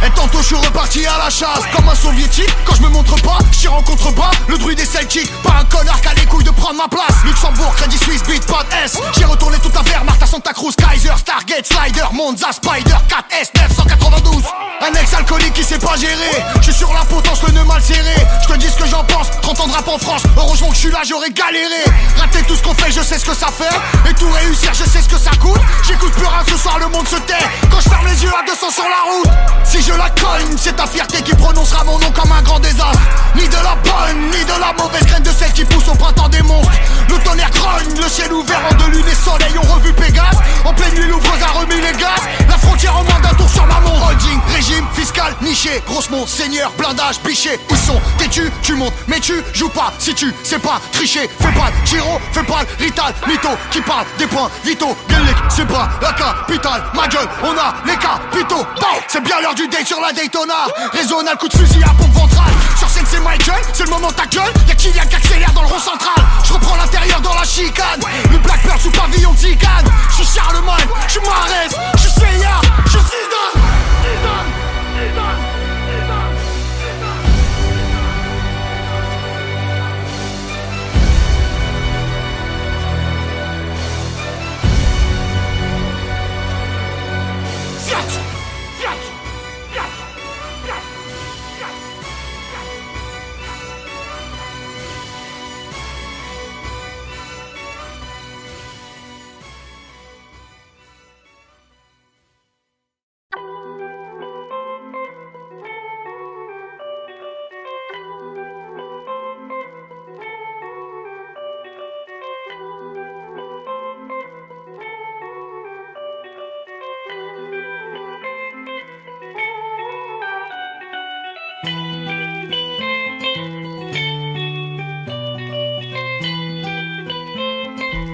Et tantôt je suis reparti à la chasse comme un soviétique. Quand je me montre pas, je rencontre pas le druide des Celtics. Pas un connard qui a les couilles de prendre ma place. Luxembourg, Crédit Suisse, Bitpod S. J'ai retourné toute la Wehrmacht à Santa Cruz, Kaiser, Stargate, Slider, Monza, Spider, 4S, 992. Un ex-alcoolique qui sait pas gérer. Je suis sur la potence, le nœud mal serré. Je te dis ce que j'en pense, 30 ans de rap en France. Heureusement que je suis là, j'aurais galéré. Rater tout ce qu'on fait, je sais ce que ça fait. Et tout réussir, je sais ce que ça coûte. J'écoute plus rien, ce soir le monde se tait. Quand je ferme les yeux à 200 sur la route. Si je la cogne, c'est ta fierté qui prononcera mon nom comme un grand désastre. Ni de la bonne, ni de la mauvaise graine de celle qui pousse au printemps des monstres. Le tonnerre grogne, le ciel ouvert en deux lunes et soleil ont revu Pégase. En pleine nuit l'ouvreuse a remis les gaz. La frontière en moins d'un tour sur ma montre. Holding, régime, fiscal, niché. Grosse seigneur, blindage, piché. Ils sont têtus, tu montes, mais tu joues pas. Si tu sais pas tricher, fais pas le Giro, fais pas le Rital. Mytho qui parle des points vitaux. Gueulec, c'est pas la capitale. Ma gueule, on a les capitaux. Bon, c'est bien l'heure du date sur la Daytona. Résonal, coup de fusil à pompe ventrale. Sur scène c'est Michael, c'est le moment de ta gueule. Y'a Kylian qui accélère dans le rond central. Je reprends l'intérieur dans la chicane. Le Black Pearl sous pavillon de Zigane. Je suis Charlemagne, je suis Mahrez, je suis Seyard, je suis Zidane.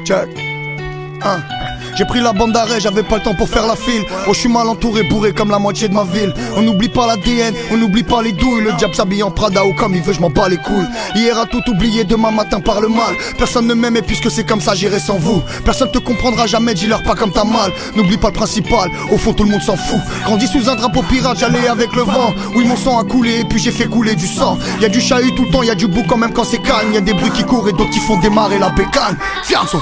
Check. J'ai pris la bande d'arrêt, j'avais pas le temps pour faire la file. Oh, je suis mal entouré, bourré comme la moitié de ma ville. On n'oublie pas l'ADN, on n'oublie pas les douilles. Le diable s'habille en Prada ou comme il veut, je m'en bats les couilles. Hier a tout oublié, demain matin par le mal. Personne ne m'aime et puisque c'est comme ça, j'irai sans vous. Personne te comprendra jamais, dis-leur pas comme t'as mal. N'oublie pas le principal, au fond tout le monde s'en fout. Grandi sous un drapeau pirate, j'allais avec le vent. Oui, mon sang a coulé et puis j'ai fait couler du sang. Y'a du chahut tout le temps, y'a du bouc quand même quand c'est calme. Y'a des bruits qui courent et d'autres qui font démarrer la bécane. Fianzo.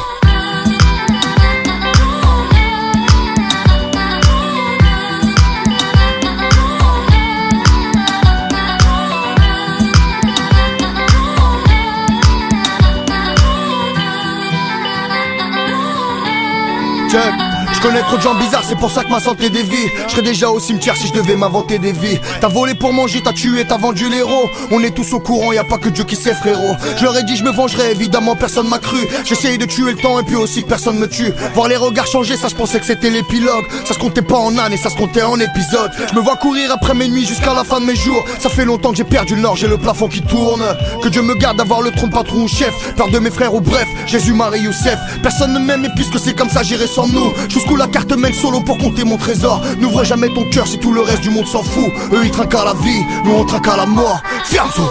Check. Je connais trop de gens bizarres, c'est pour ça que ma santé dévie. Je serais déjà au cimetière si je devais m'inventer des vies. T'as volé pour manger, t'as tué, t'as vendu l'héros. On est tous au courant, y a pas que Dieu qui sait frérot. Je leur ai dit je me vengerai, évidemment personne m'a cru. J'essayais de tuer le temps et puis aussi que personne me tue. Voir les regards changer, ça je pensais que c'était l'épilogue. Ça se comptait pas en années, ça se comptait en épisodes. Je me vois courir après mes nuits jusqu'à la fin de mes jours. Ça fait longtemps que j'ai perdu le nord, j'ai le plafond qui tourne. Que Dieu me garde d'avoir le trône patron ou chef. Peur de mes frères ou bref, Jésus, Marie, Youssef. Personne ne m'aime et puisque c'est comme ça j'irai sans nous. Jusqu'où la carte mène solo pour compter mon trésor. N'ouvre jamais ton cœur si tout le reste du monde s'en fout. Eux ils trinquent à la vie, nous on trinque à la mort. Fianzo.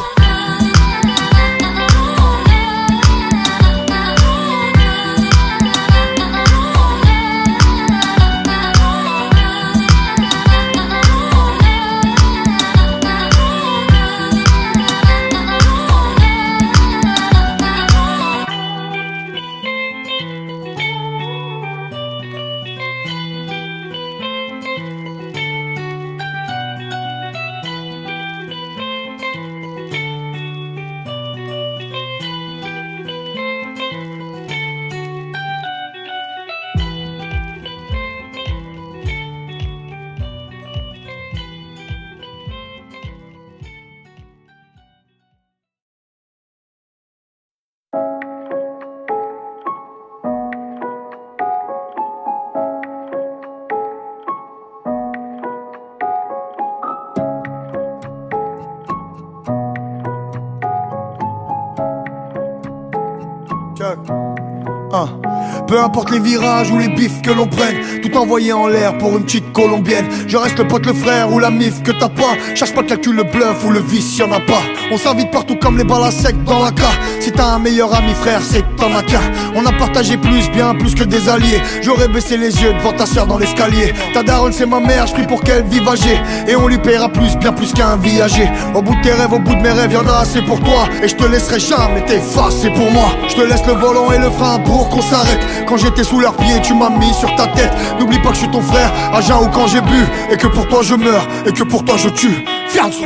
Peu importe les virages ou les bifs que l'on prenne, tout envoyé en l'air pour une petite colombienne. Je reste le pote, le frère ou la mif que t'as pas. Cherche pas de calcul, le bluff ou le vice, y'en a pas. On s'invite partout comme les balles à sec dans la carte. Si t'as un meilleur ami frère, c'est que t'en as qu'un. On a partagé plus, bien plus que des alliés. J'aurais baissé les yeux devant ta soeur dans l'escalier. Ta daronne c'est ma mère, je prie pour qu'elle vive âgée. Et on lui paiera plus, bien plus qu'un viager. Au bout de tes rêves, au bout de mes rêves, y'en a assez pour toi. Et je te laisserai jamais t'effacer pour moi. Je te laisse le volant et le frein pour qu'on s'arrête. Quand j'étais sous leurs pieds, tu m'as mis sur ta tête. N'oublie pas que je suis ton frère, à jeun ou quand j'ai bu. Et que pour toi je meurs, et que pour toi je tue. Fianzo.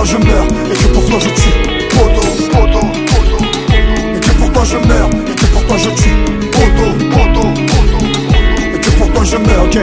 Je meurs et que pour toi je tue. Poto, poto, poto. Et que pour toi je meurs et que pour toi je tue. Poto, poto, poto. Et que pour toi je meurs, ok.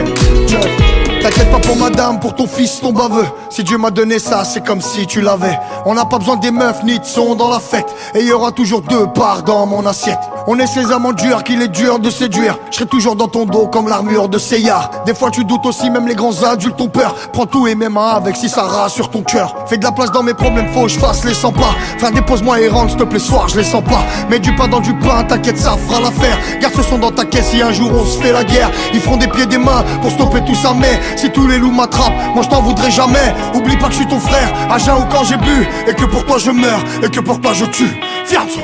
T'inquiète pas pour madame, pour ton fils, ton baveux. Si Dieu m'a donné ça, c'est comme si tu l'avais. On n'a pas besoin des meufs ni de son dans la fête. Et il y aura toujours 2 parts dans mon assiette. On est ces amants durs qu'il est dur de séduire. Je serai toujours dans ton dos comme l'armure de Seyar. Des fois tu doutes aussi, même les grands adultes ont peur. Prends tout et mes mains avec si ça rassure ton cœur. Fais de la place dans mes problèmes, faut que je fasse les 100 pas. Frère, dépose-moi et rentre s'il te plaît, soir, je les sens pas. Mets du pain dans du pain, t'inquiète, ça fera l'affaire. Garde ce son dans ta caisse si un jour on se fait la guerre. Ils feront des pieds des mains pour stopper tout ça, mais si tous les loups m'attrapent, moi je t'en voudrais jamais. Oublie pas que je suis ton frère, à jeun ou quand j'ai bu. Et que pour toi je meurs, et que pour toi je tue. Fianzo.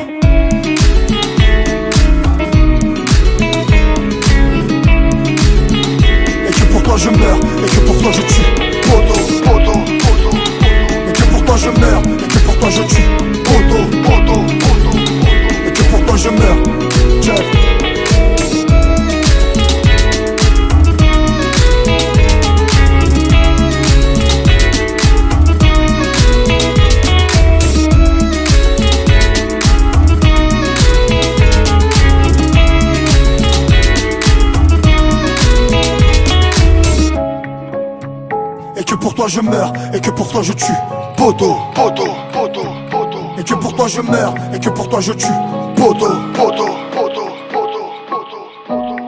Je meurs et que pour toi je tue. Poto, poto, poto. Et que pour toi je meurs et que pour toi je tue. Poto, poto, poto. Et que pour toi je meurs. Pour toi je meurs et que pour toi je tue. Poto, poto, poto, poto. Et que pour toi je meurs et que pour toi je tue. Poto, poto, poto, poto, poto, poto.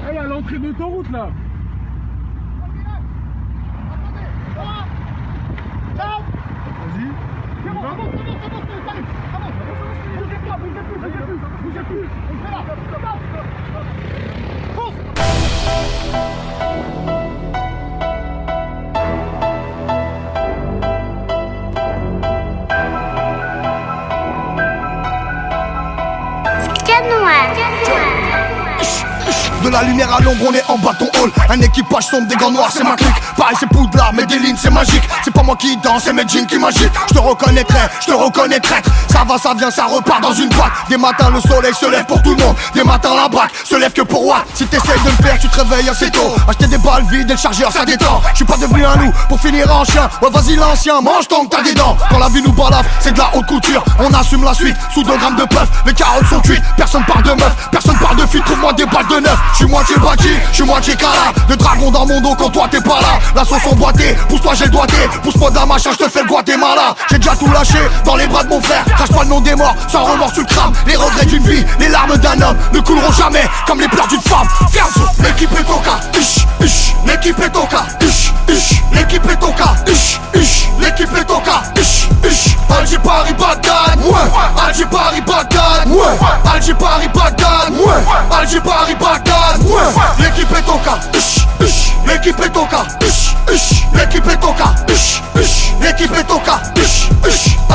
Hey, à l'entrée de l'autoroute là. Vas-y. De la lumière à l'ombre, on est en bâton hall. Un équipage sombre, des gants noirs, c'est ma clique. Pareil, c'est Poudlard, mais des lignes, c'est magique. C'est pas moi qui danse, c'est mes jeans qui m'agitent. Je te reconnaîtrai, je te reconnais traître. Ça va, ça vient, ça repart dans une boîte. Des matins, le soleil se lève pour tout le monde. Des matins, la braque se lève que pour Watt. Si t'essayes de le faire, tu te réveilles assez tôt. Acheter des balles vides et le chargeur, ça détend. Je suis pas devenu un loup pour finir en chien. Ouais, vas-y, l'ancien, mange tant que t'as des dents. Quand la vie nous balafre, c'est de la haute couture. On assume la suite, sous 2 grammes de puff. Les carottes sont cuites, personne parle de meuf. Personne parle de fille, trouve-moi des balles de neuf. Je suis moitié bâti, je suis moitié cala. De dragon dans mon dos quand toi t'es pas là. La sauce emboîtée, pousse-toi j'ai le doigté. Pousse-moi d'un machin, je te fais le Guatemala. J'ai déjà tout lâché dans les bras de mon frère. Crache pas le nom des morts, sans remords tu le crames. Les regrets d'une vie, les larmes d'un homme ne couleront jamais comme les pleurs d'une femme. Fianzo, l'équipe est au cas, l'équipe est au cas, l'équipe est au cas, l'équipe est au cas, Alger Paris Bagdad, ouais, Alger Paris Bagdad, ouais, Alger Paris Bagdad, ouais, Alger Paris Bagdad, ouais, l'équipe est au cas, l'équipe est au cas, l'équipe est au cas, l'équipe est au cas,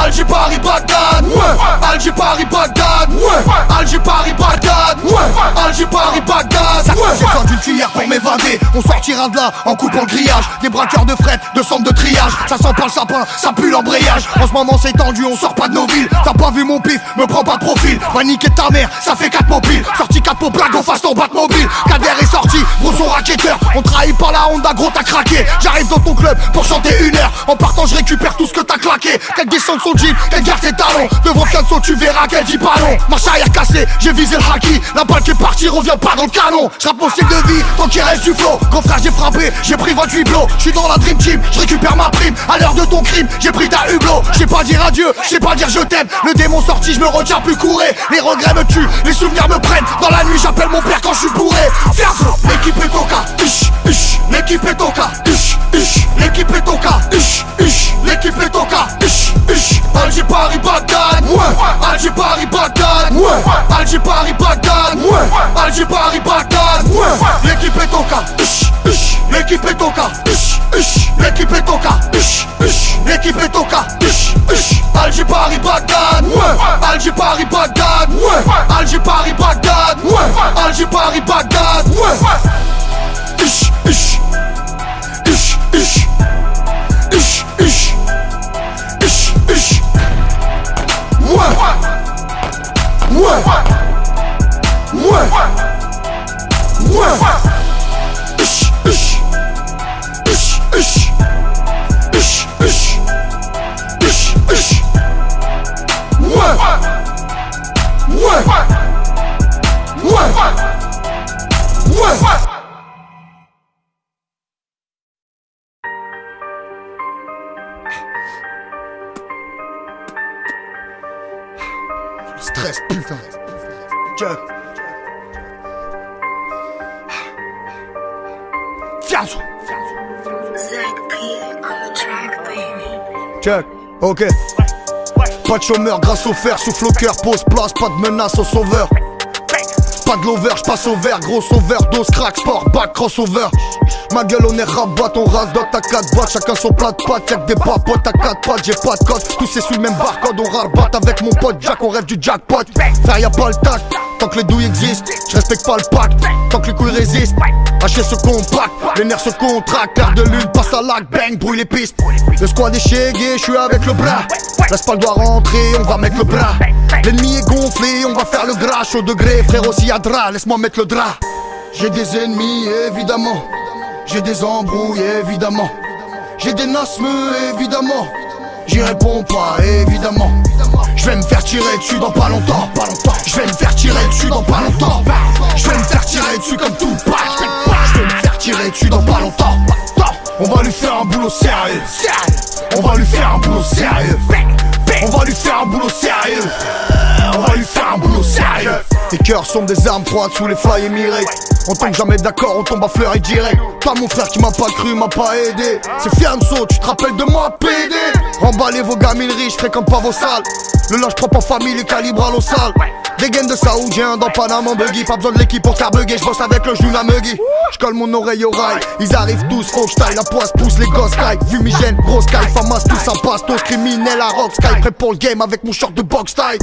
Alger Paris Bagdad, ouais, Alger Paris Bagdad, ouais, Alger Paris Bagdad, ouais, Alger Paris Bagdad, ouais. cuillère pour m'évader. On sortira de là en coupant le grillage. Des braqueurs de fret, de centre de triage. Ça sent pas le sapin, ça pue l'embrayage. En ce moment c'est tendu, on sort pas de nos villes. T'as pas vu mon pif, me prends pas de profil. Va niquer ta mère, ça fait 4 mobiles. Sorti 4 pour blague, on fasse ton Batmobile. Kader est sorti, gros son racketteur. On trahit pas la Honda, gros t'as craqué. J'arrive dans ton club pour chanter 1 heure. En partant je récupère tout ce que t'as claqué. Qu'elle descende son jean, qu'elle garde ses talons. Devant Fianso tu verras qu'elle dit pas non. Marche arrière cassée, j'ai visé le haki. La balle qui est partie revient pas dans le canon. J'rappe mon style de vie, tant qu'il reste du flow. Grand frère j'ai frappé, j'ai pris 28 blows. J'suis dans la dream team, je récupère ma prime. À l'heure de ton crime, j'ai pris ta hublot. J'sais pas dire adieu, j'sais pas dire je t'aime. Le démon sorti, je me retiens plus courir. Les regrets me tuent, les souvenirs me prennent. Dans la nuit j'appelle mon père quand je suis bourré. Fianso, l'équipe est au cas. L'équipe est au cas. L'équipe est au cas. L'équipe est au cas. Alger Paris Bagdad. Alger Paris Bagdad. Alger Paris Bagdad. Alger Paris Bagdad. L'équipe est au cas. L'équipe est au cas. L'équipe est au cas. L'équipe est au cas. Alger Paris Bagdad. Alger Paris Bagdad. Alger Paris Bagdad. Alger Paris Bagdad. Stress, putain. Check. Fianso. Check. Ok. Pas de chômeur grâce au fer. Souffle au cœur, pose place. Pas de menace au sauveur. Pas de l'over, j'passe au vert. Gros overdose, crack, sport, back, crossover. Ma gueule on est rabat, on rase dot à 4 boîtes. Chacun son plat de pâtes, y'a que des papotes à 4 pattes. J'ai pas de code, tous c'est sur le même barcode. On rabat avec mon pote Jack, on rêve du jackpot. Frère y'a pas le tac, tant que les douilles existent. J'respecte pas le pack, tant que les couilles résistent. Haché se compacte, les nerfs se contractent. L'air de lune passe à lac, bang, brouille les pistes. Le squad est chégué, j'suis avec le bras. Laisse pas le doigt rentrer, on va mettre le bras. L'ennemi est gonflé, on va faire le gras. Chaud degré, frère aussi y'a drap, laisse-moi mettre le drap. J'ai des ennemis évidemment. J'ai des embrouilles évidemment. J'ai des nasmeux évidemment. J'y réponds pas évidemment. J'vais me faire tirer dessus dans pas longtemps. J'vais me faire tirer dessus dans pas longtemps. J'vais me faire tirer dessus comme tout le pack. J'vais me faire tirer dessus dans pas longtemps. On va lui faire un boulot sérieux. On va lui faire un boulot sérieux. On va lui faire un boulot sérieux. On va lui faire un boulot sérieux. Tes cœurs sont des armes froides sous les fly émirés. On tombe jamais d'accord, on tombe à fleur et direct. Toi mon frère qui m'a pas cru, m'a pas aidé. C'est Fianso, tu te rappelles de moi, PD. Remballez vos gamines riches, fréquente pas vos salles. Le linge propre en famille, les calibres à l'eau sale. Des gaines de saoudien dans Panama en buggy. Pas besoin de l'équipe pour faire bugger, j'bosse avec le genou à Muggy. J'colle mon oreille au rail, ils arrivent tous, faut que j'taille. La poisse pousse, les gosses caille. Fumigène, grosse caille, famas, tout ça passe. Tous criminel à rock sky, prêt pour le game avec mon short de box style.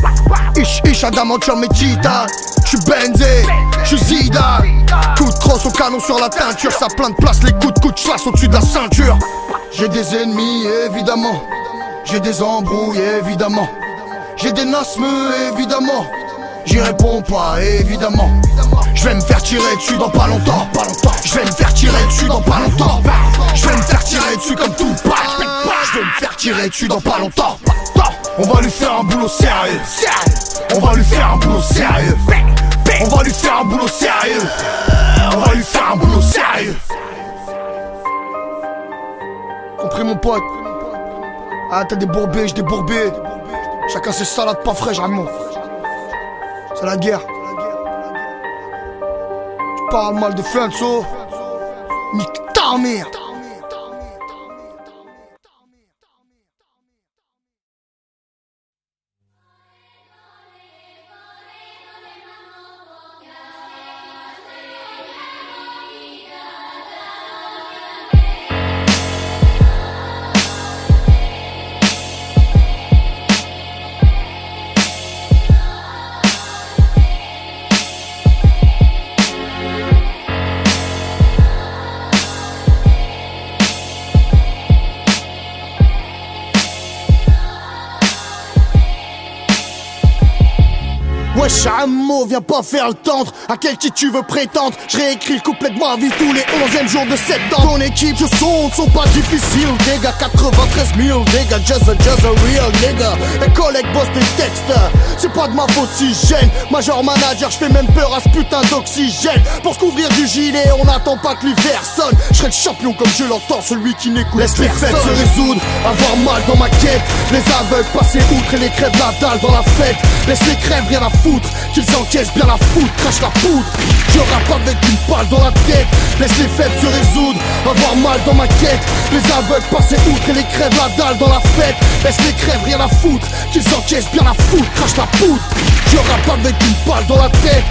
Ish, adamantium et cheetah. J'suis benzé, j'suis Zidane. Coup de crosse au canon sur la teinture. Ça plein de place, les coups de chasse au-dessus de la ceinture. J'ai des ennemis évidemment. J'ai des embrouilles évidemment. J'ai des nasmeux évidemment. J'y réponds pas évidemment. J'vais me faire tirer dessus dans pas longtemps. J'vais me faire tirer dessus dans pas longtemps. J'vais me faire tirer dessus comme tout le pack. J'vais me faire tirer dessus dans pas longtemps. On va lui faire un boulot sérieux. On va lui faire un boulot sérieux. On va lui faire un boulot sérieux. On va lui faire un boulot sérieux. Compris mon pote. Ah t'as des bourbés, j'ai des bourbés. Chacun ses salades pas fraîches, vraiment. C'est la guerre. Tu parles mal de Fianso. Nique ta mère. J'ai un mot, viens pas faire le tendre. À quel titre tu veux prétendre? Je réécris le couplet de ma vie tous les 11e jours de septembre. Ton équipe, je sont pas difficiles, les gars. 93 000, les gars, just a real nigga. Les collègues bossent des textes, c'est pas de ma faute si je gêne. Major manager, je fais même peur à ce putain d'oxygène. Pour se couvrir du gilet, on n'attend pas que l'hiver sonne. Je serai le champion comme je l'entends, celui qui n'écoute. Laisse les fêtes se résoudre, avoir mal dans ma quête. Les aveugles passer outre et les crèves la dalle dans la fête. Laisse les crèves rien à foutre, qu'ils encaissent bien la foutre, crache la poudre. Je rappe avec une balle dans la tête. Laisse les fêtes se résoudre, avoir mal dans ma quête. Les aveugles passer outre et les crèves la dalle dans la fête. Laisse les crèves rien à foutre, qu'ils encaissent bien la foutre, crache la poudre. Je rappe avec une balle dans la tête.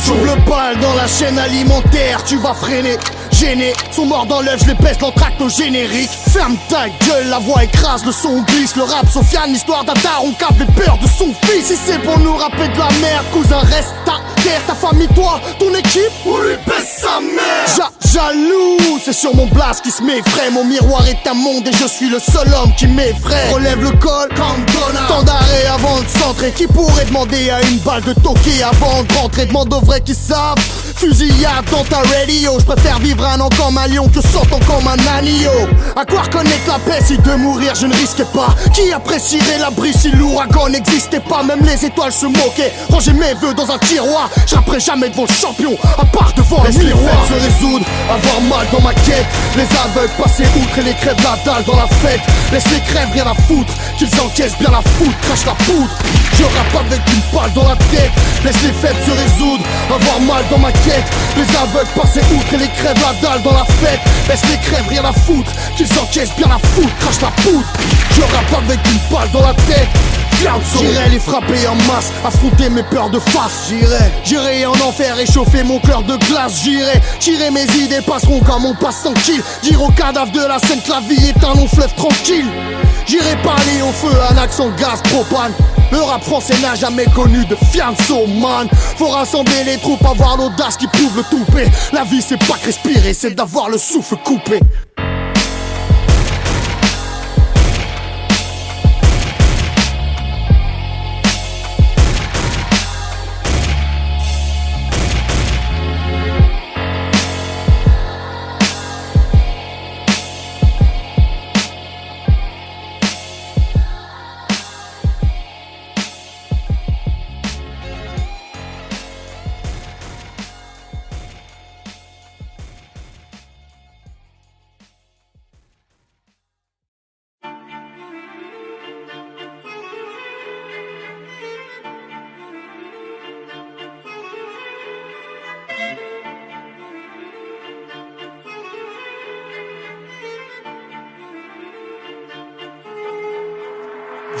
J'ouvre le bal dans la chaîne alimentaire, tu vas freiner. Gênés, sont morts dans l'œuf, je les pèse l'entracte au générique. Ferme ta gueule, la voix écrase, le son glisse. Le rap Sofiane, l'histoire d'un daron qui avait peur de son fils. Si c'est pour nous rapper de la merde, cousin reste ta terre, ta famille, toi, ton équipe, on lui baisse sa mère. Jaloux, c'est sur mon blast qui se m'effraie. Mon miroir est un monde et je suis le seul homme qui m'effraie. Relève le col, temps d'arrêt avant de centrer. Qui pourrait demander à une balle de toquer avant de rentrer? Demande aux vrais qui savent. Fusillade dans ta radio, je préfère vivre un an comme un lion que 100 ans comme un agneau. À quoi reconnaître la paix si de mourir je ne risquais pas? Qui apprécierait la brise si l'ouragan n'existait pas? Même les étoiles se moquaient, ranger mes vœux dans un tiroir. Je rapperai jamais devant le champion, à part devant le miroir. Laisse les fêtes se résoudre, avoir mal dans ma quête. Les aveugles passer outre et les crèves la dalle dans la fête. Laisse les crèves rien à foutre, qu'ils encaissent bien la foutre, crache la poudre. Je rappe avec une balle dans la tête. Laisse les fêtes se résoudre, avoir mal dans ma quête. Les aveugles passer outre et les crèves la dalle dans la fête. Laisse les crèves rien à foutre, qu'ils encaissent bien la foutre, crache la poudre. Je rappe avec une balle dans la tête. J'irai les frapper en masse, affronter mes peurs de face. J'irai en enfer réchauffer mon cœur de glace. J'irai tirer mes idées passeront comme on passe sans kill. Dire au cadavre de la scène que la vie est un long fleuve tranquille. J'irai parler au feu un accent gaz propane. Le rap français n'a jamais connu de fianso man. Faut rassembler les troupes, avoir l'audace qui prouve le toupet. La vie c'est pas que respirer, c'est d'avoir le souffle coupé.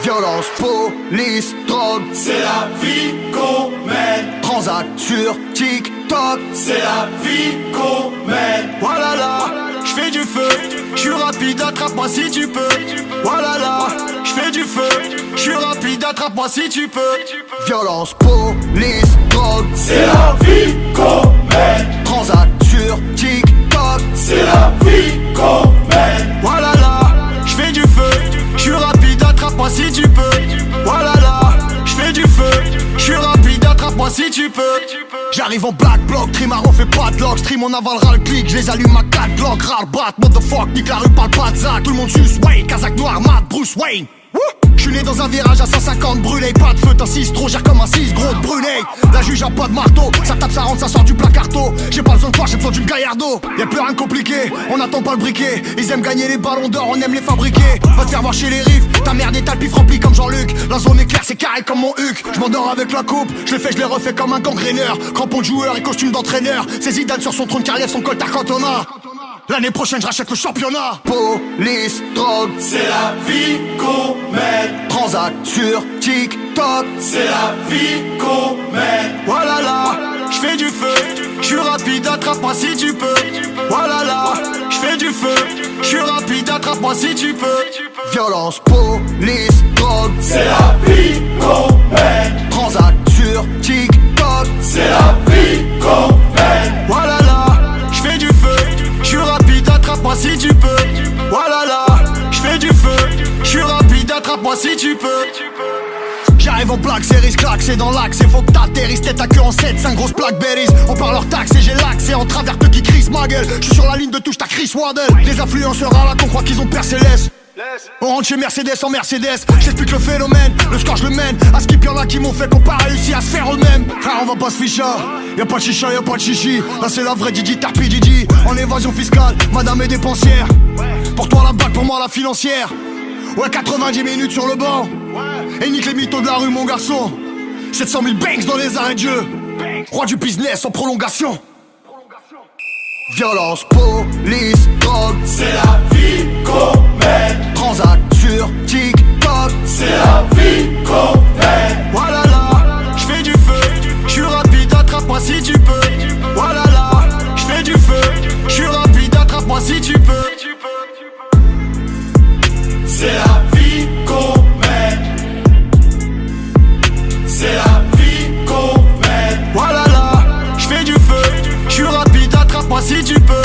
Violence, police, drogue, c'est la vie qu'on mène. Transact sur TikTok, c'est la vie qu'on mène. Voilà là, j'fais du feu, j'suis rapide, attrape-moi si tu peux. Voilà là, j'fais du feu, j'suis rapide, attrape-moi si tu peux. Violence, police, drogue, c'est la vie qu'on mène. Transact sur TikTok, c'est la vie qu'on mène. Voilà là, j'fais du feu, j'suis rapide, attrape-moi si tu peux. Voilà là, j'fais du feu, j'suis rapide, attrape-moi si tu peux. J'arrive en black block, trimar on fait pas de lock. Stream on avalera le clic, j'les allume à 4 Glock. Rare bat, motherfuck, nique la rue, parle pas de Zach. Tout le monde suce, Wayne, Kazakh noir, Matt, Bruce Wayne. J'suis né dans un virage à 150 brûlé. Pas de feu, t'insistes trop, gère comme un 6 gros de brûlé. La juge a pas de marteau, ça tape, ça rentre, ça sort du placarto. J'ai pas besoin de toi, j'ai besoin d'une gaillardo. Y'a plus rien de compliqué, on attend pas le briquet. Ils aiment gagner les ballons d'or, on aime les fabriquer. Va te faire voir chez les riffs, ta merde est pif rempli comme Jean-Luc. La zone est claire, c'est carré comme mon huc. J'm'endors avec la coupe, je les refais comme un gangréneur. Crampon de joueur et costume d'entraîneur. C'est Zidane sur son trône car il son coltard Cantona. L'année prochaine je rachète le championnat. Police, drogue, c'est la vie qu'on mène. Transact sur TikTok, c'est la vie qu'on mène. Voilà là, j'fais du feu, j'suis rapide, attrape-moi si tu peux. Voilà là, j'fais du feu, j'suis rapide, attrape-moi si tu peux. Violence, police, drogue, c'est la vie qu'on mène. Transact sur TikTok, c'est la vie qu'on mène. Voilà là, j'fais du feu, j'suis rapide, attrape-moi si tu peux. Voilà là, j'fais du feu, j'suis rapide, attrape-moi si tu peux. J'arrive J'arrive en blague, série claque, c'est dans l'axe. Et faut que t'atterrisses, tête à queue en 7, 5 grosses Blackberries. On parle leur taxe et j'ai l'accès en travers de qui crisse ma gueule. J'suis sur la ligne de touche, t'as Chris Waddle. Les influenceurs à la con croient qu'ils ont percé l'S. On rentre chez Mercedes en Mercedes. J'explique le phénomène, le score je le mène. À skip y'en a qui m'ont fait qu'on pas réussi à se faire eux-mêmes. Frère on va pas se ficher, y'a pas de chicha, y'a pas de chichi. Là c'est la vraie Didi Tarpi Didi. En évasion fiscale, madame est dépensière. Pour toi la bague, pour moi la financière. Ouais 90 minutes sur le banc. Et nique les mythos de la rue mon garçon. 700 000 banks dans les arrêts de jeu. Roi du business en prolongation. Violence, police, drogue, c'est la vie qu'on mène. Transac sur TikTok, c'est la vie qu'on mène. Voilà là, j'fais du feu, j'suis rapide, attrape-moi si tu peux. Voilà là, j'fais du feu, j'suis rapide, attrape-moi si tu peux. C'est la vie qu'on mène. C'est la vie qu'on mène. Voilà là, j'fais du feu, j'suis rapide, attrape-moi si tu peux.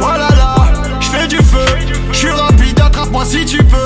Voilà là, j'fais du feu, j'suis rapide, attrape-moi si tu peux.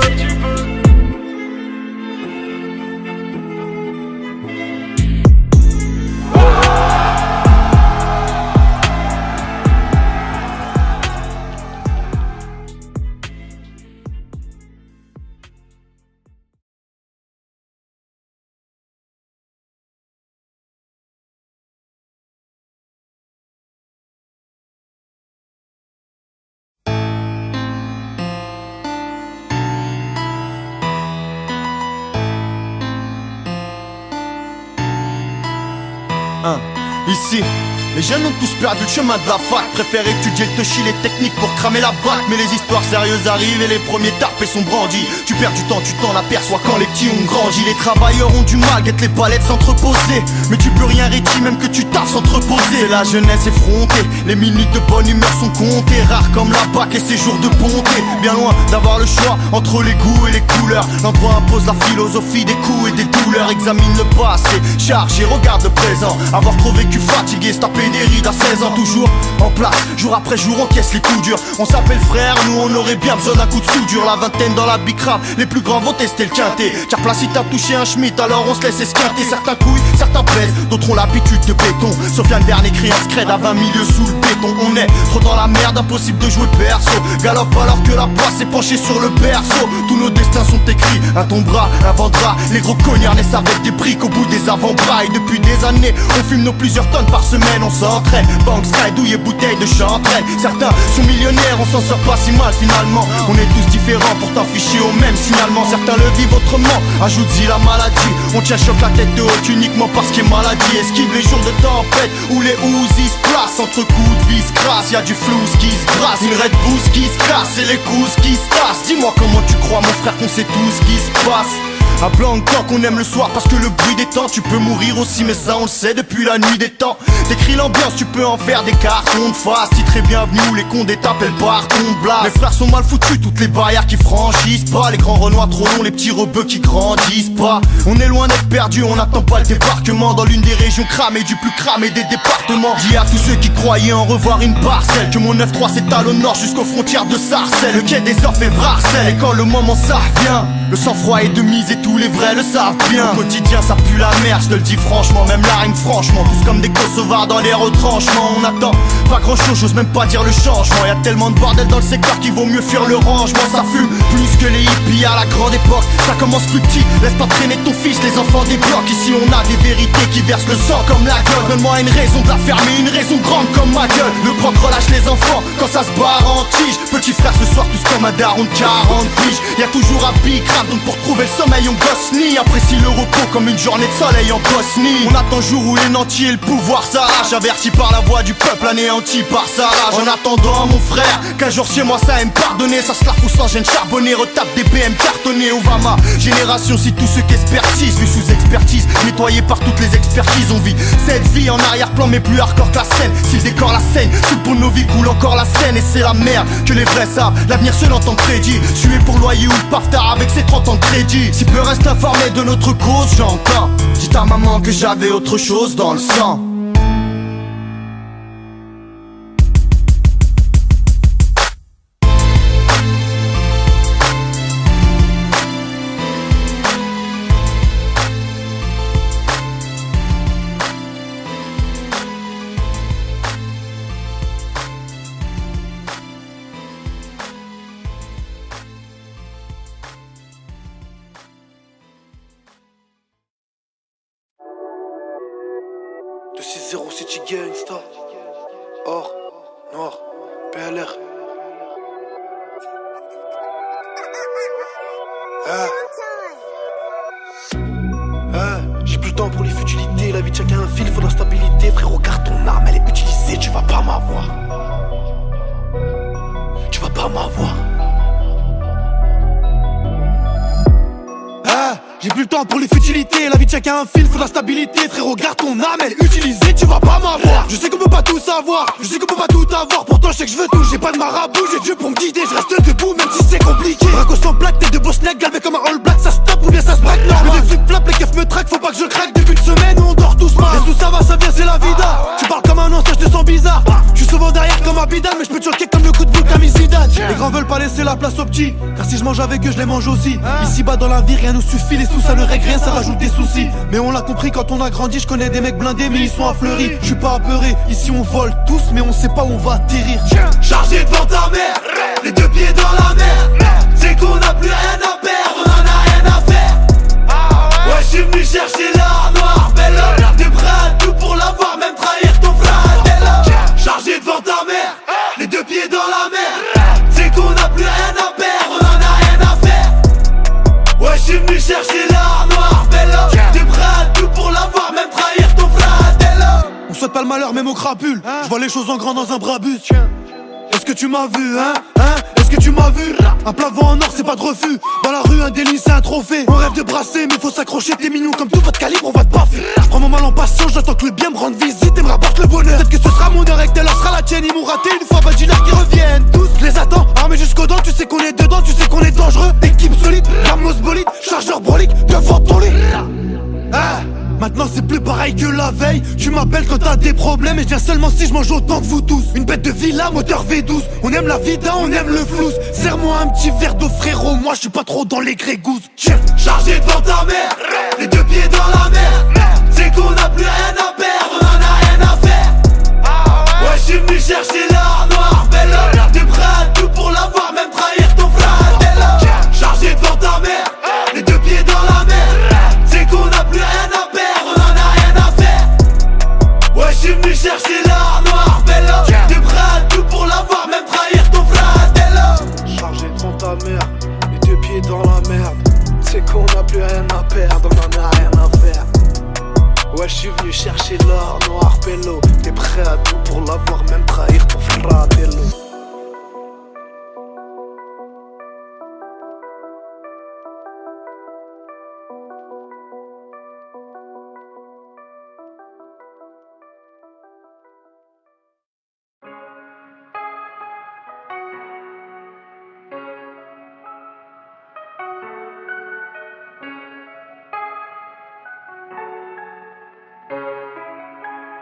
Ici, les jeunes ont tous perdu le chemin de la fac. Préfèrent étudier le touchy, les techniques pour cramer la bac. Mais les histoires sérieuses arrivent et les premiers tarpés sont brandis. Tu perds du temps, tu t'en aperçois quand les petits ont grandi. Les travailleurs ont du mal, guettent les palettes s'entreposer. Mais tu peux rien réti, même que tu taffes s'entreposer. C'est la jeunesse effrontée, les minutes de bonne humeur sont comptées. Rares comme la bac et ses jours de bonté. Bien loin d'avoir le choix entre les goûts et les couleurs. L'endroit impose la philosophie des coups et des douleurs. Examine le passé, charge et regarde le présent. Avoir trop vécu fatigué, se taper des rides à 16 ans. Toujours en place, jour après jour on caisse les coups durs. On s'appelle frère, nous on aurait bien besoin d'un coup de soudure. La vingtaine dans la bicrave, les plus grands vont tester le quintet. Car place si t'as touché un schmitt, alors on se laisse esquinter. Certains couilles, certains pèsent, d'autres ont l'habitude de béton. Sofiane Verne écrit un scred à 20 milieux sous le béton. On est trop dans la merde, impossible de jouer perso. Galope alors que la poisse est penchée sur le berceau. Tous nos destins sont écrits, un tombera, un vendra. Les gros cognards naissent avec des briques au bout des avant-bras. Et depuis des années, on fume nos plusieurs tonnes par semaine. On s'entraîne, banque, sky, douille et bouteilles de chantraine. Certains sont millionnaires, on s'en sort pas si mal finalement. On est tous différents, pourtant fichés au même signalement. Certains le vivent autrement, ajoute-y la maladie. On tient choc la tête de haute uniquement parce qu'il est maladie. Esquive les jours de tempête où les Uzi se placent. Entre coups de vis crasse, y'a du flou qui se brasse. Une Red Bull qui se casse et les coups qui se tassent. Dis-moi comment tu crois mon frère qu'on sait tout ce qui se passe. À blanc tant qu'on aime le soir parce que le bruit des temps. Tu peux mourir aussi mais ça on le sait depuis la nuit des temps. T'écris l'ambiance, tu peux en faire des cartons de face. Titré bienvenue où les condés t'appellent par ton blast. Les frères sont mal foutus, toutes les barrières qui franchissent pas. Les grands renois trop longs, les petits rebeux qui grandissent pas. On est loin d'être perdus, on n'attend pas le débarquement. Dans l'une des régions cramées, du plus cramé des départements. Dis à tous ceux qui croyaient en revoir une parcelle que mon 9-3 s'étale au nord jusqu'aux frontières de Sarcelles. Le quai des Orphes et Vrarcelles. Et quand le moment ça revient, le sang-froid est de mise et tous les vrais le savent bien. Au quotidien ça pue la merde, je te le dis franchement. Même la rime franchement, tous comme des Kosovars dans les retranchements. On attend pas grand chose, j'ose même pas dire le changement. Y'a tellement de bordel dans le secteur qu'il vaut mieux fuir le rangement. Ça fume plus que les hippies à la grande époque. Ça commence plus petit, laisse pas traîner ton fils, les enfants des blocs. Ici on a des vérités qui versent le sang comme la gueule. Donne-moi une raison de la fermer, une raison grande comme ma gueule. Le proc relâche les enfants quand ça se barre en tige. Petit frère ce soir tous comme un daron de 40 piges. Y'a toujours un big rap donc pour trouver le sommeil on gosse ni. Apprécie le repos comme une journée de soleil en Bosnie. On attend le jour où les nantis et le pouvoir s'arrachent. Averti par la voix du peuple, anéanti par sa rage. En attendant mon frère, qu'un jour chez moi ça aime pardonner. Ça se la fout sans gêne charbonner, retape des BM cartonnés. Où va ma génération si tous ceux qu'expertise vu sous expertise, nettoyé par toutes les expertises. On vit cette vie en arrière-plan mais plus hardcore que la scène. Si le décor la saigne, sous le pont de nos vies coule encore la scène. Et c'est la merde que les vrais savent, l'avenir seul en temps de crédit. Sué pour le loyer ou le paftard avec ses 30 ans de crédit. Si peu reste informé de notre cause, j'entends. Dis ta maman que j'avais autre chose dans le sang. Petit gangsta. Or, noir, PLR. J'ai plus le temps pour les futilités. La vie de chacun un fil, faut de la stabilité. Frérot, garde ton arme, elle est utilisée. Tu vas pas m'avoir. Tu vas pas m'avoir. J'ai plus le temps pour les futilités. La vie de chacun un fil, faut de la stabilité. Frérot, garde ton arme, elle est utilisée. Tu vas pas m'avoir. Je sais qu'on peut pas tout savoir. Je sais qu'on peut pas tout avoir. Pourtant je sais que je veux tout. J'ai pas de marabout, j'ai Dieu pour me guider. Je reste debout même si c'est compliqué. Braco sans plaque, tête de boss neck, galvé comme un all black. Ça se tape ou bien ça se braque. Non, mais des flip-flops, les keufs me traquent. Faut pas que je craque. Depuis une semaine on dort tous mal. Et tout ça va, ça vient, c'est la vida. Tu parles comme un ancien, je te sens bizarre. Je suis souvent derrière comme un bidal, mais je peux te choquer comme le coup de boule comme Zidane. Les grands veulent pas laisser la place aux petits, car si je mange avec eux, je les mange aussi. Ici bas dans la vie, rien nous suffit. Les sous ça ne règle rien, ça rajoute des soucis. Mais on l'a compris quand on a grandi. Je connais des mecs blindés, mais ils sont affleuris. Je suis pas apeuré, ici on vole tous, mais on sait pas où on va atterrir. Chargé devant ta mère, les deux pieds dans la mer. C'est qu'on a plus rien à perdre, on en a rien à faire. Ouais, je suis venu chercher l'art noir, belle homme. T'es prêt à tout pour l'avoir, même trahir ton frère. T'es là, chargé devant ta mère, les deux pieds dans la mer. C'est qu'on a plus rien à perdre, on en a rien à faire. Ouais, je suis venu chercher l'art noir, belle homme. T'es prêt à tout pour l'avoir, même trahir ton frère. T'es là. On souhaite pas le malheur, même au crapule. Je vois les choses en grand dans un brabus. Est-ce que tu m'as vu, hein? Est-ce que tu m'as vu? Un plat-vent en or, c'est pas de refus. Dans la rue, un délice, c'est un trophée. On rêve de brasser, mais faut s'accrocher. T'es mignon comme tout votre calibre, on va te baffer. Je prends mon mal en patience, j'attends que le bien me rende visite et me rapporte le bonheur. Peut-être que ce sera mon heure et que telle heure sera la tienne. Ils m'ont raté une fois, bah dis-leur qu'ils reviennent. Tous, je les attends, armés jusqu'aux dents. Tu sais qu'on est dedans, tu sais qu'on est dangereux. Équipe solide, ramos bolide, chargeur brolique, devant ton lit. Maintenant c'est plus pareil que la veille. Tu m'appelles quand t'as des problèmes. Et je viens seulement si je mange autant que vous tous. Une bête de villa, moteur V12. On aime la vida, on aime le flouze. Serre-moi un petit verre d'eau frérot. Moi je suis pas trop dans les grégousses. Chargé devant ta mère, les deux pieds dans la mer. C'est qu'on a plus rien à perdre, on en a rien à faire. Ouais, je suis venu chercher l'art noir, belle homme. T'es prêt à tout pour l'avoir, même trahir ton frère. T'es là, chargé devant ta mère, les deux pieds dans la mer. C'est qu'on a plus rien à perdre, on en a rien à faire. Ouais, je suis venu chercher l'art noir, belle homme. T'es prêt à tout pour l'avoir, même trahir ton frère. T'es là, chargé devant ta mère, les deux pieds dans la merde. C'est qu'on a plus rien à perdre, on en a rien à faire. Ouais, je suis venu chercher l'or noir, bello. T'es prêt à tout pour l'avoir, même trahir ton fratello.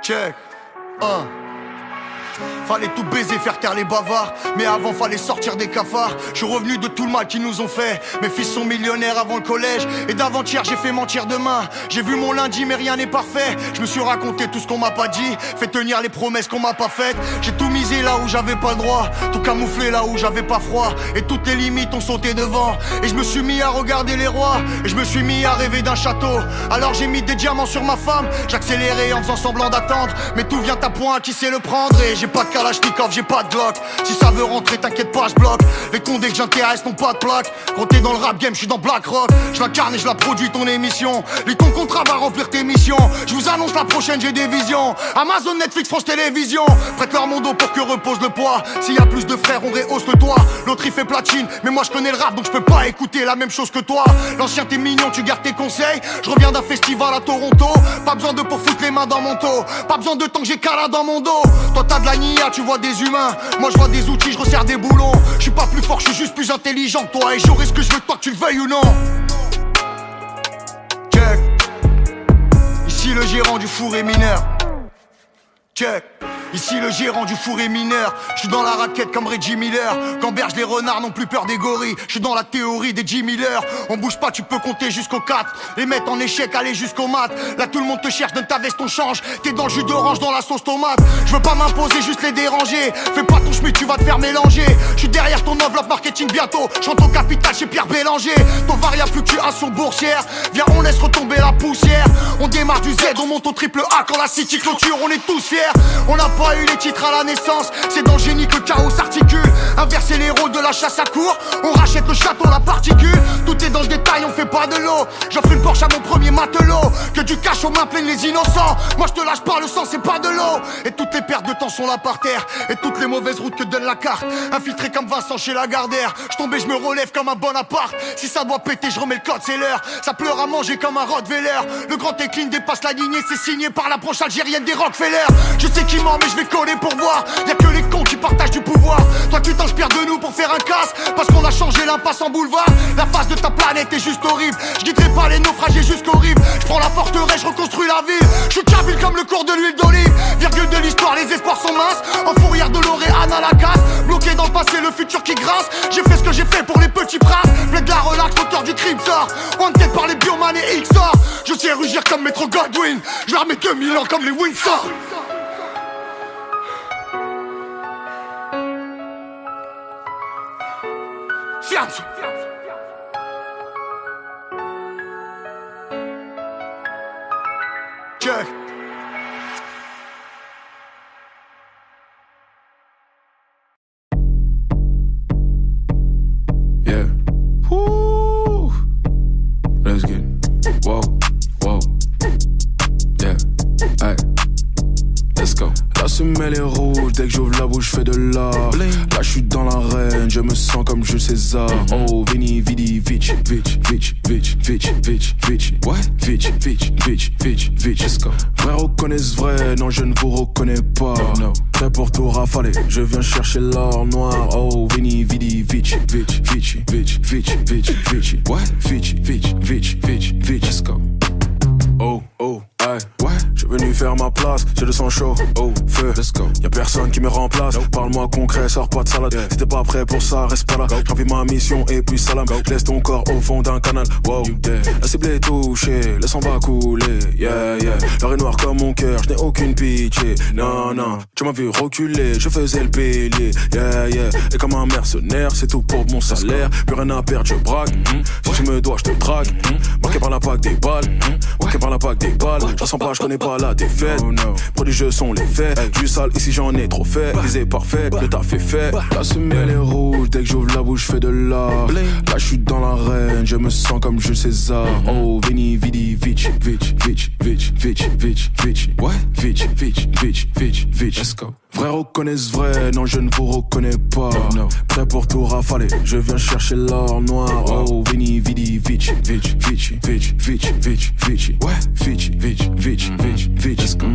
Check. Fallait tout baiser, faire taire les bavards. Mais avant fallait sortir des cafards. Je suis revenu de tout le mal qu'ils nous ont fait. Mes fils sont millionnaires avant le collège. Et d'avant-hier j'ai fait mentir demain. J'ai vu mon lundi mais rien n'est parfait. Je me suis raconté tout ce qu'on m'a pas dit. Fait tenir les promesses qu'on m'a pas faites. J'ai tout misé là où j'avais pas le droit. Tout camouflé là où j'avais pas froid. Et toutes les limites ont sauté devant. Et je me suis mis à regarder les rois. Et je me suis mis à rêver d'un château. Alors j'ai mis des diamants sur ma femme. J'accélérais en faisant semblant d'attendre. Mais tout vient à point, qui sait le prendre. Et j'ai pas de Kalachnikov, j'ai pas de Glock. Si ça veut rentrer, t'inquiète pas, je bloque. Les condés que j'intéresse n'ont pas de plaque. Quand t'es dans le rap game, je suis dans Black Rock. Je l'incarne et je la produis ton émission. Lis ton contrat va remplir tes missions. Je vous annonce la prochaine, j'ai des visions. Amazon, Netflix, France Télévisions. Prête leur mon dos pour que repose le poids. S'il y a plus de frères, on rehausse le toit. L'autre il fait platine, mais moi je connais le rap donc je peux pas écouter la même chose que toi. L'ancien t'es mignon, tu gardes tes conseils. Je reviens d'un festival à Toronto. Pas besoin de pour foutre les mains dans mon dos. Pas besoin de temps que j'ai Kala dans mon dos. Toi t'as de la nia, tu vois des humains. Moi je vois des outils, je resserre des boulons. Je suis pas plus fort, je suis juste plus intelligent que toi. Et j'aurai ce que je veux, toi que tu le veuilles ou non. Check. Ici le gérant du four est mineur. Check. Ici le gérant du four est mineur. Je suis dans la raquette comme Reggie Miller. Gamberge les renards n'ont plus peur des gorilles. Je suis dans la théorie des Jimmy Miller. On bouge pas, tu peux compter jusqu'au 4. Les mettre en échec, aller jusqu'au mat. Là tout le monde te cherche, donne ta veste, on change. T'es dans le jus d'orange, dans la sauce tomate. Je veux pas m'imposer, juste les déranger. Fais pas ton schmitt, tu vas te faire mélanger. Je suis derrière ton enveloppe marketing bientôt. Chante au capital chez Pierre Bélanger. Ton variable fluctuation boursière. Viens, on laisse retomber la poussière. On démarre du Z, on monte au triple A. Quand la city clôture, on est tous fiers. On n'a pas eu les titres à la naissance. C'est dans le génie que le chaos s'articule. Inverser les rôles de la chasse à cour. On rachète le château, la particule. Tout est dans le détail, on fait pas de l'eau. J'offre une Porsche à mon premier matelot. Que du cash aux mains pleines les innocents. Moi je te lâche pas, le sang c'est pas de l'eau. Et toutes les pertes de temps sont là par terre. Et toutes les mauvaises routes que donne la carte. Infiltré comme Vincent chez Lagardère. Je tombe et je me relève comme un Bonaparte. Si ça doit péter, je remets le code, c'est l'heure. Ça pleure à manger comme un Rottweiler. Le grand écline dépasse la lignée, c'est signé par l'approche algérienne des Rockefeller. Je sais qui ment, mais je vais coller pour voir. Y'a que les cons qui partagent du pouvoir. Toi tu t'inspires de nous pour faire un casse. Parce qu'on a changé l'impasse en boulevard. La face de ta planète est juste horrible. Je guiderai pas les naufragés jusqu'au rive. Je prends la forteresse, je reconstruis la ville. Je suis kabyle comme le cours de l'huile d'olive. Virgule de l'histoire, les espoirs sont minces. En fourrière de l'Oréane à la casse. Bloqué dans le passé, le futur qui grince. J'ai fait ce que j'ai fait pour les petits princes. Plein de la relax, moteur du crime sort. Wanted par les bioman et XOR. Je sais rugir comme Metro Godwin. Je leur mets 2000 ans comme les Windsor. Science. Check. Yeah. Woo. Let's get it. Whoa, whoa. Yeah. Hey. Let's go. La semelle est rouge, dès que j'ouvre la bouche, je fais de l'art. Là, je suis dans l'arène, je me sens comme Jules César. Oh, vini, vidi, vitch, vitch, vitch, vitch, vitch, vitch, vitch. What? Vitch, vitch, vitch, vitch, vitch. Let's go. Vrai reconnaissent vrai, non, je ne vous reconnais pas. No. Prêt pour tout rafaler, je viens chercher l'or noir. Oh, vini, vidi, vitch, vitch, vitch, vitch, vitch, vitch, vitch. What? Vitch, vitch, vitch, vitch, vitch. Let's go. Oh, oh, aïe, ouais, je suis venu faire ma place, j'ai le sang chaud, oh, feu, let's go. Y'a personne qui me remplace, parle-moi concret, sors pas de salade. Si t'es pas prêt pour ça, reste pas là. J'envie ma mission et puis salam. Laisse ton corps au fond d'un canal, wow. La cible est touchée, le sang va couler, yeah, yeah. L'or est noir comme mon cœur, je n'ai aucune pitié. Non, non, tu m'as vu reculer, je faisais le pilier, yeah, yeah. Et comme un mercenaire, c'est tout pour mon salaire. Plus rien à perdre, je braque. Si tu me dois, je te drague. Marqué par la PAC des balles, marqué par la PAC des balles. Je sens pas, je connais pas la défaite. Prodigieux sont les faits. Du sale, ici j'en ai trop fait. Visée parfaite, le taf est fait. La semelle est rouge, dès que j'ouvre la bouche, je fais de l'art. Là, je suis dans l'arène, je me sens comme Jules César. Oh, vini, vidi, vitch, vitch, vitch, vitch, vitch, vitch, vitch. What? Vitch, vitch, vitch, vitch, vitch. Let's go. Vrai reconnaissent vrai, non, je ne vous reconnais pas. Prêt pour tout rafaler, je viens chercher l'or noir. Oh, vini, vidi, vitch, vitch, vitch, vitch, vitch, vitch, vitch. What? Vitch, vitch, vitch, vitch, vitch. Let's go.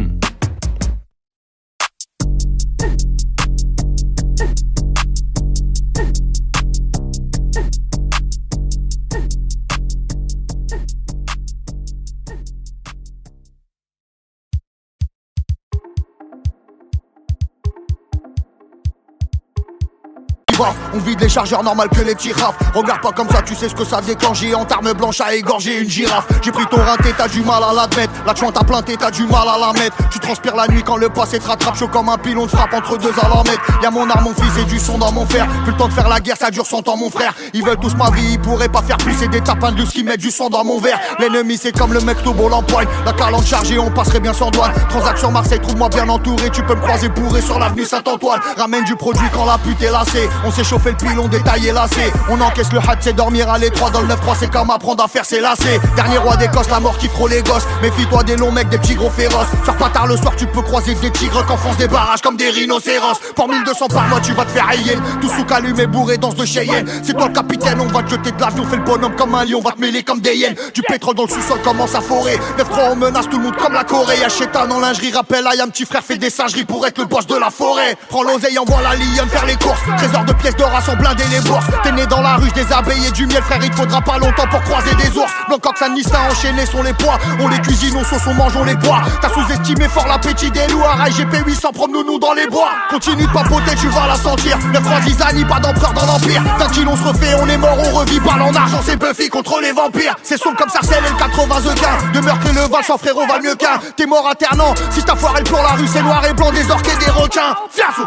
On vide les chargeurs normal que les petits rafs. Regarde pas comme ça, tu sais ce que ça déclenche. Géante arme blanche à égorger une girafe. J'ai pris ton rinté, t'as du mal à l'admettre. La chouette t'a planté, t'as du mal à la mettre. Tu transpires la nuit quand le passé te rattrape. Chaud comme un pilon de frappe entre deux alarmettes. Y'a mon arme, mon fils et du son dans mon fer. Plus le temps de faire la guerre, ça dure 100 ans mon frère. Ils veulent tous ma vie, ils pourraient pas faire plus. C'est des tapins de douce qui mettent du sang dans mon verre. L'ennemi c'est comme le mec Tobo l'empoigne. La calante chargée, on passerait bien sans douane. Transaction Marseille, trouve-moi bien entouré. Tu peux me croiser bourré sur l'avenue Saint-Antoine. Ramène du produit quand la pute est lassée. On s'est chauffé le pilon, détaillé lacé. On encaisse le hat, c'est dormir à l'étroit. Dans le 9-3 c'est comme apprendre à faire ses lacets. Dernier roi d'Écosse, la mort qui frôle les gosses. Méfie-toi des longs mecs, des petits gros féroces. Sors pas tard le soir, tu peux croiser des tigres qu'enfoncent des barrages comme des rhinocéros. Pour 1200 par mois, tu vas te faire hayer. Tout sous allumé, bourré, danse de Cheyenne. C'est toi le capitaine, on va te jeter de l'avion. Fais le bonhomme comme un lion, va te mêler comme des hyènes. Du pétrole dans le sous-sol, commence à forer. 9-3 on menace tout le monde comme la Corée. Y'a Chétan en lingerie, rappelle, aïe, un petit frère fait des singeries pour être le boss de la forêt. Prends l'oseille, envoie la lionne faire les courses. Trésor de 2 pièces d'or à s'en blinder les bourses. T'es né dans la ruche des abeilles et du miel, frère, il te faudra pas longtemps pour croiser des ours. Blancoq, Saint-Nistin, enchaînés sont les poids. On les cuisine, on sauce, on mange, on les boit. T'as sous-estimé fort l'appétit des loups. Arraille GP800, promenons-nous dans les bois. Continue de papoter, tu vas la sentir. 9 Zizani, pas d'empereur dans l'empire. D'un kill on se refait, on est mort, on revit. Parle en argent, c'est Buffy contre les vampires. C'est son comme Sarcelle et le 80 Zequin. De meurtre et le val sans frérot valent mieux qu'un. T'es mort alternant, si t'as foiré pour la rue, c'est noir et blanc, des orques et des requins. Fiasco.